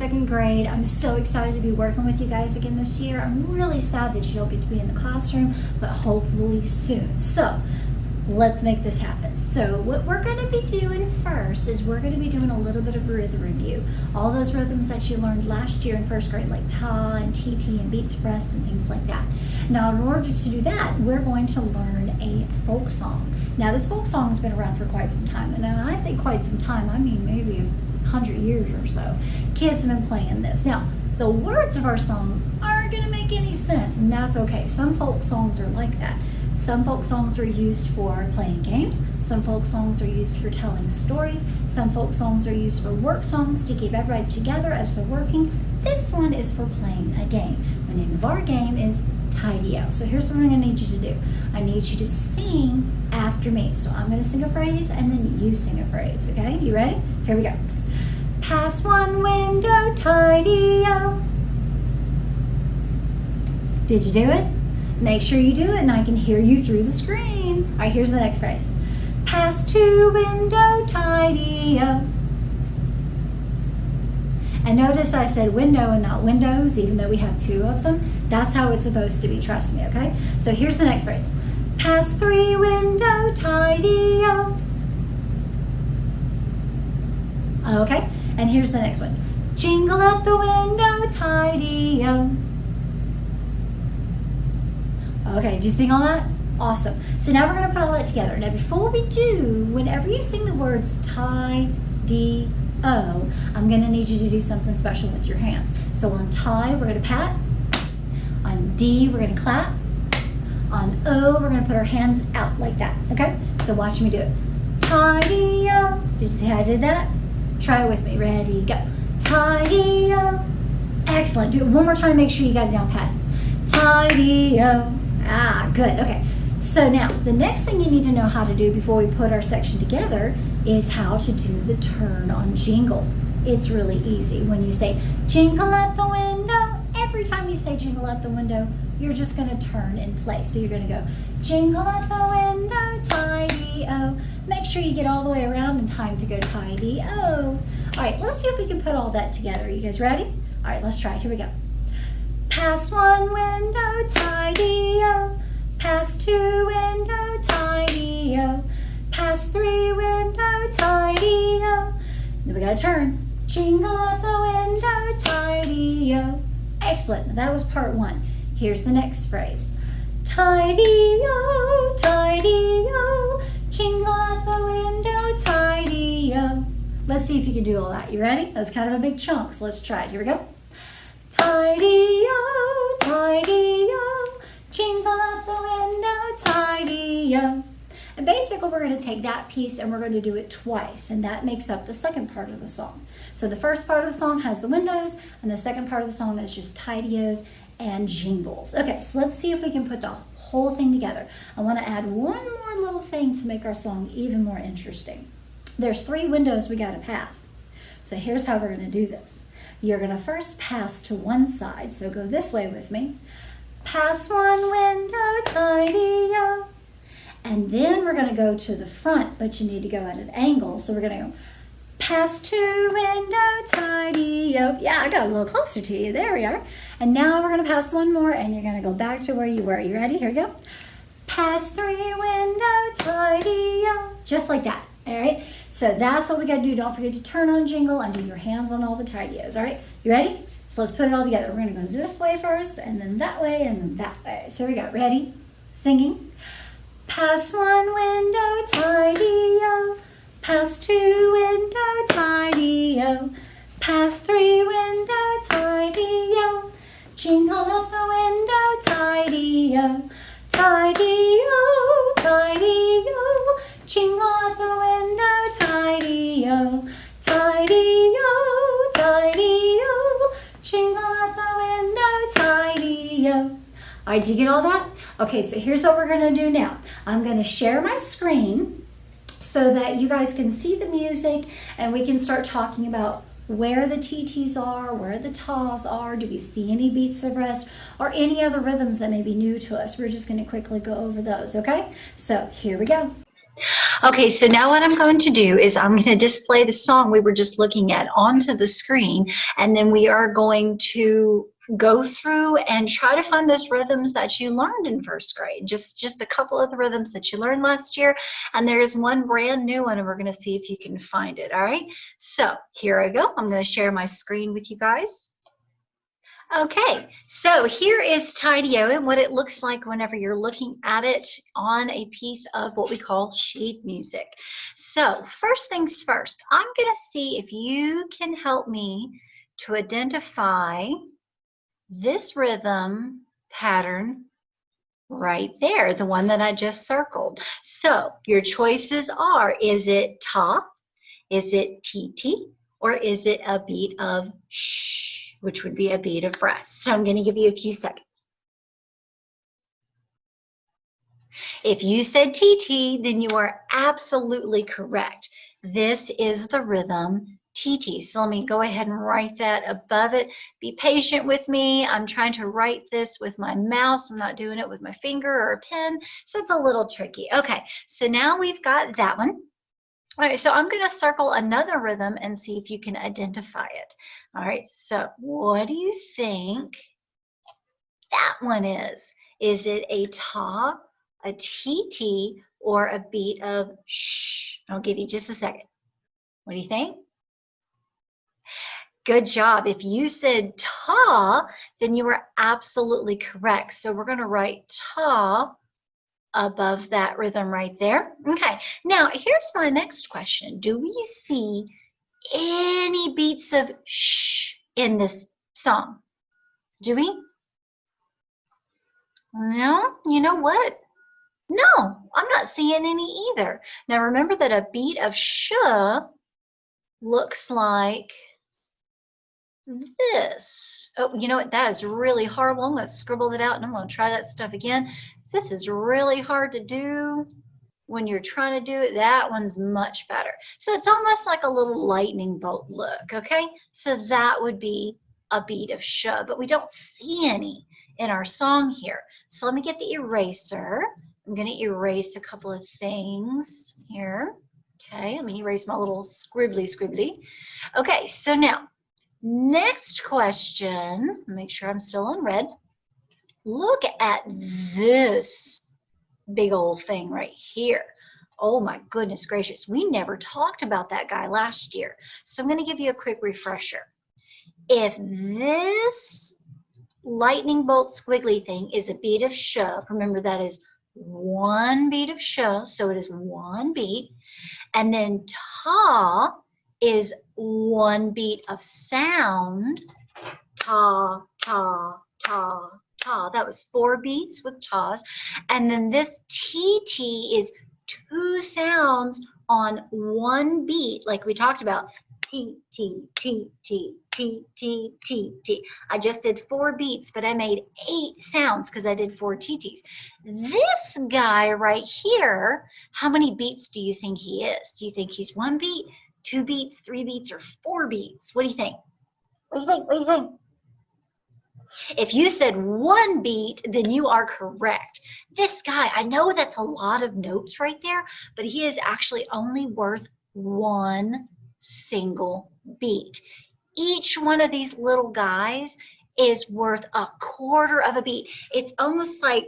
second grade. I'm so excited to be working with you guys again this year. I'm really sad that you don't get to be in the classroom, but hopefully soon. So let's make this happen. So what we're going to be doing first is we're going to be doing a little bit of rhythm review. All those rhythms that you learned last year in first grade, like ta and TT and beats breast and things like that. Now, in order to do that, we're going to learn a folk song. Now, this folk song has been around for quite some time. And when I say quite some time, I mean maybe 100 years or so. Kids have been playing this. Now, the words of our song aren't going to make any sense, and that's okay. Some folk songs are like that. Some folk songs are used for playing games. Some folk songs are used for telling stories. Some folk songs are used for work songs to keep everybody together as they're working. This one is for playing a game. The name of our game is Tidy-O. So here's what I'm going to need you to do. I need you to sing after me. So I'm going to sing a phrase and then you sing a phrase, okay? You ready? Here we go. Pass one window, Tidy-O. Did you do it? Make sure you do it and I can hear you through the screen. All right, here's the next phrase. Pass two window, Tidy-O. And notice I said window and not windows, even though we have two of them. That's how it's supposed to be, trust me, okay? So here's the next phrase. Pass three window, Tidy-O. Okay, and here's the next one. Jingle at the window, Tidy-O. Okay, did you sing all that? Awesome. So now we're going to put all that together. Now before we do, whenever you sing the words Tidy-O, I'm going to need you to do something special with your hands. So on tie, we're going to pat. On D, we're going to clap. On O, we're going to put our hands out like that, okay? So watch me do it. Tidy-O. Did you see how I did that? Try it with me. Ready, go. Tidy-O. Excellent. Do it one more time. Make sure you got it down pat. Tidy-O. Ah, good. Okay. So now, the next thing you need to know how to do before we put our section together is how to do the turn on jingle. It's really easy. When you say jingle at the window, every time you say jingle at the window, you're just going to turn in place. So you're going to go jingle at the window, Tidy-O. Make sure you get all the way around in time to go Tidy-O. All right, let's see if we can put all that together. You guys ready? All right, let's try it. Here we go. Pass one window, Tidy-O. Pass two window, Tidy-O. Pass three window, Tidy-O. Then we gotta turn. Jingle at the window, Tidy-O. Excellent. Now that was part one. Here's the next phrase. Tidy-O, Tidy-O. Jingle at the window, Tidy-O. Let's see if you can do all that. You ready? That's kind of a big chunk, so let's try it. Here we go. Tidy-O, Tidy-O, jingle at the window, Tidy-O. And basically we're going to take that piece and we're going to do it twice, and that makes up the second part of the song. So the first part of the song has the windows, and the second part of the song is just Tidy-O's and jingles. Okay, so let's see if we can put the whole thing together. I want to add one more little thing to make our song even more interesting. There's three windows we got to pass. So here's how we're going to do this. You're going to first pass to one side, so go this way with me. Pass one window, Tidy-O. And then we're going to go to the front, but you need to go at an angle, so we're going to go pass two window, Tidy-O. Yeah, I got a little closer to you. There we are. And now we're going to pass one more, and you're going to go back to where you were. You ready? Here we go. Pass three window, Tidy-O. Just like that. All right, so that's what we got to do. Don't forget to turn on jingle and do your hands on all the Tidy-O's. All right, you ready? So let's put it all together. We're going to go this way first, and then that way, and then that way. So here we go. Ready? Singing. Pass one window, Tidy-O. Pass two window, Tidy-O. Pass three window, Tidy-O. Jingle at the window, Tidy-O. Tidy-O, Tidy-O. Jingle at the window, Tidy-O. Tidy-O, Tidy-O. Jingle at the window, Tidy-O. All right, did you get all that? Okay, so here's what we're going to do now. I'm going to share my screen so that you guys can see the music and we can start talking about where the TTs are, where the TAs are, do we see any beats of rest, or any other rhythms that may be new to us. We're just going to quickly go over those, okay? So here we go. Okay, so now what I'm going to do is I'm going to display the song we were just looking at onto the screen, and then we are going to go through and try to find those rhythms that you learned in first grade. Just a couple of the rhythms that you learned last year, and there's one brand new one, and we're going to see if you can find it. All right, so here I go. I'm going to share my screen with you guys. Okay, so here is Tidy-O and what it looks like whenever you're looking at it on a piece of what we call sheet music. So first things first, I'm going to see if you can help me to identify this rhythm pattern right there, the one that I just circled. So your choices are, is it ta, is it ti, or is it a beat of shh, which would be a beat of rest. So I'm going to give you a few seconds. If you said TT, then you are absolutely correct. This is the rhythm TT. So let me go ahead and write that above it. Be patient with me. I'm trying to write this with my mouse. I'm not doing it with my finger or a pen, so it's a little tricky. Okay, so now we've got that one. All right, so I'm going to circle another rhythm and see if you can identify it. All right, so what do you think that one is? Is it a ta, a TT, or a beat of shh? I'll give you just a second. What do you think? Good job. If you said ta, then you were absolutely correct. So we're going to write ta above that rhythm right there. Okay, now here's my next question. Do we see any beats of shh in this song? Do we? No? You know what? No, I'm not seeing any either. Now remember that a beat of sh looks like this. Oh, you know what? That is really horrible. I'm going to scribble it out and I'm going to try that stuff again. This is really hard to do when you're trying to do it. That one's much better. So it's almost like a little lightning bolt look, okay? So that would be a beat of sh, but we don't see any in our song here. So let me get the eraser. I'm going to erase a couple of things here. Okay, let me erase my little scribbly. Okay, so now, next question, make sure I'm still in red. Look at this big old thing right here. Oh my goodness gracious, we never talked about that guy last year. So I'm going to give you a quick refresher. If this lightning bolt squiggly thing is a beat of sh, remember that is one beat of sh, so it is one beat, and then ta is one beat of sound, ta, ta, ta, ta. That was 4 beats with tas. And then this TT is 2 sounds on one beat, like we talked about. T, T, T, T, T, T, T, T. I just did 4 beats, but I made 8 sounds because I did 4 TTs. This guy right here, how many beats do you think he is? Do you think he's 1 beat, 2 beats, 3 beats, or 4 beats? What do you think? What do you think? What do you think? If you said 1 beat, then you are correct. This guy, I know that's a lot of notes right there, but he is actually only worth 1 single beat. Each one of these little guys is worth 1/4 of a beat. It's almost like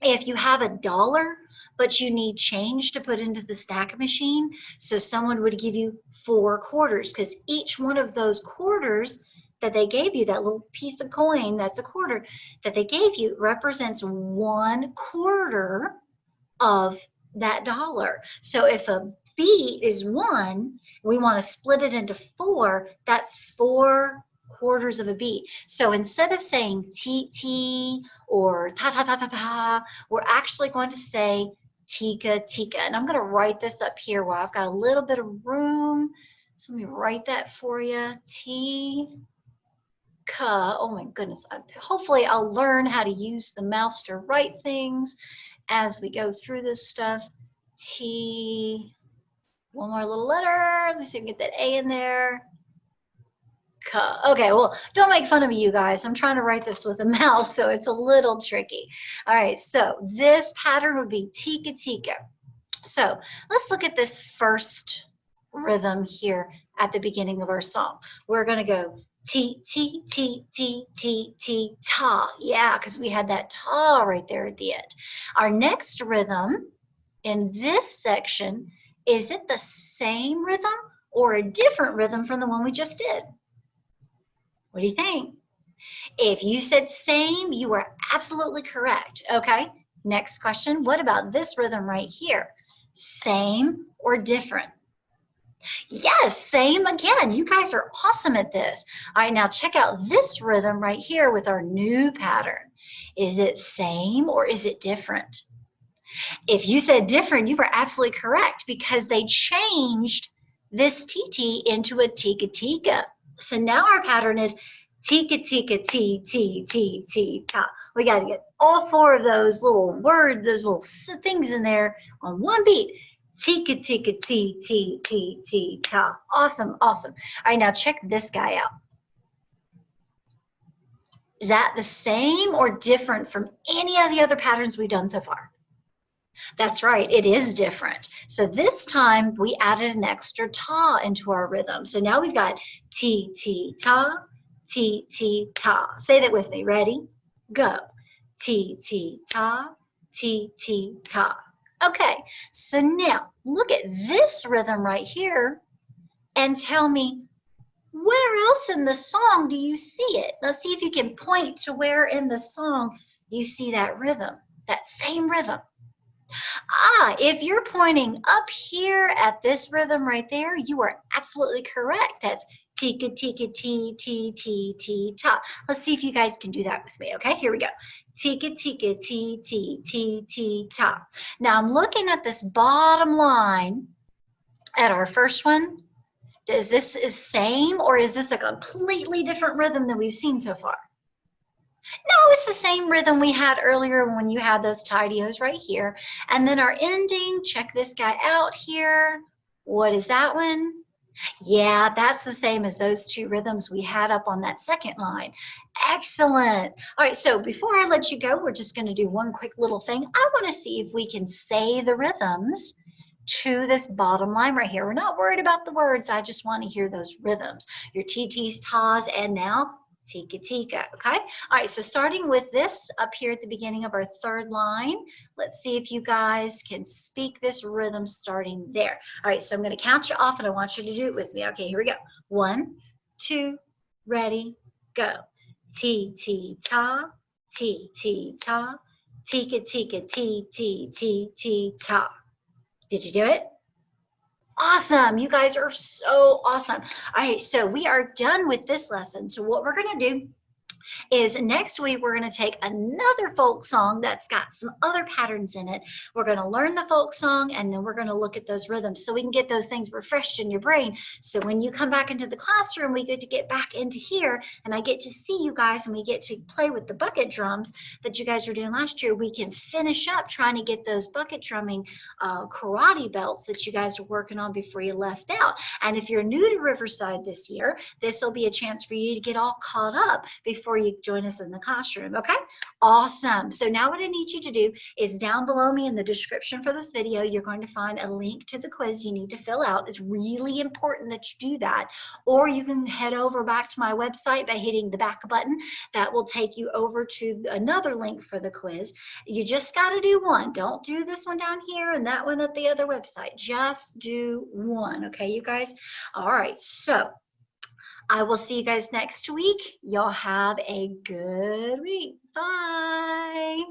if you have $1, but you need change to put into the stack machine, so someone would give you 4 quarters, because each one of those quarters that they gave you, that little piece of coin that's a quarter that they gave you, represents 1/4 of that dollar. So if a beat is 1, we want to split it into 4, that's 4/4 of a beat. So instead of saying TT or ta ta ta ta ta, we're actually going to say tika tika. And I'm going to write this up here where I've got a little bit of room. So let me write that for you. Oh my goodness, hopefully I'll learn how to use the mouse to write things as we go through this stuff. One more little letter. Let me see if I can get that A in there. Okay, well, don't make fun of me, you guys. I'm trying to write this with a mouse, so it's a little tricky. All right, so this pattern would be tika tika. So let's look at this first rhythm here at the beginning of our song. We're going to go T, T, T, T, T, T, ta. Yeah, because we had that ta right there at the end. Our next rhythm in this section, is it the same rhythm or a different rhythm from the one we just did? What do you think? If you said same, you are absolutely correct. Okay, next question. What about this rhythm right here? Same or different? Yes, same again. You guys are awesome at this. All right, now check out this rhythm right here with our new pattern. Is it same or is it different? If you said different, you were absolutely correct because they changed this TT into a tika tika. So now our pattern is tika tika T T T T ta. We got to get all four of those little words, those little things in there on one beat. Tika tika T T T T ta. Awesome, awesome. All right, now check this guy out. Is that the same or different from any of the other patterns we've done so far? That's right, it is different. So this time we added an extra ta into our rhythm. So now we've got T, T, ta, T, T, ta. Say that with me. Ready? Go. T, T, ta, T, T, ta. Okay, so now look at this rhythm right here and tell me, where else in the song do you see it? Let's see if you can point to where in the song you see that rhythm, that same rhythm. If you're pointing up here at this rhythm right there, you are absolutely correct. That's tika tika ti ti ti ti ta. Let's see if you guys can do that with me. Okay, here we go. Tika tika ti ti ti ti ta. Now I'm looking at this bottom line at our first one. Is this the same or is this a completely different rhythm than we've seen so far? No, it's the same rhythm we had earlier when you had those tidios right here. And then our ending, check this guy out here. What is that one? Yeah, that's the same as those two rhythms we had up on that second line. Excellent. All right, so before I let you go, we're just going to do one quick little thing. I want to see if we can say the rhythms to this bottom line right here. We're not worried about the words. I just want to hear those rhythms. Your TTs, tas, and now tika tika, okay? All right, so starting with this up here at the beginning of our third line, let's see if you guys can speak this rhythm starting there. All right, so I'm going to count you off and I want you to do it with me. Okay, here we go. 1, 2, ready, go. T, T, ta, T, T, ta, tika tika, T, T, T, T, ta. Did you do it? Awesome. You guys are so awesome. All right, so we are done with this lesson. So what we're going to do is next week we're going to take another folk song that's got some other patterns in it. We're going to learn the folk song and then we're going to look at those rhythms so we can get those things refreshed in your brain. So when you come back into the classroom, we get to get back into here and I get to see you guys and we get to play with the bucket drums that you guys were doing last year. We can finish up trying to get those bucket drumming karate belts that you guys were working on before you left out. And if you're new to Riverside this year, this will be a chance for you to get all caught up before you join us in the classroom. Okay, awesome. So now what I need you to do is down below me in the description for this video, you're going to find a link to the quiz you need to fill out. It's really important that you do that, or you can head over back to my website by hitting the back button. That will take you over to another link for the quiz. You just got to do one. Don't do this one down here and that one at the other website. Just do one. Okay, you guys? All right, so I will see you guys next week. Y'all have a good week. Bye.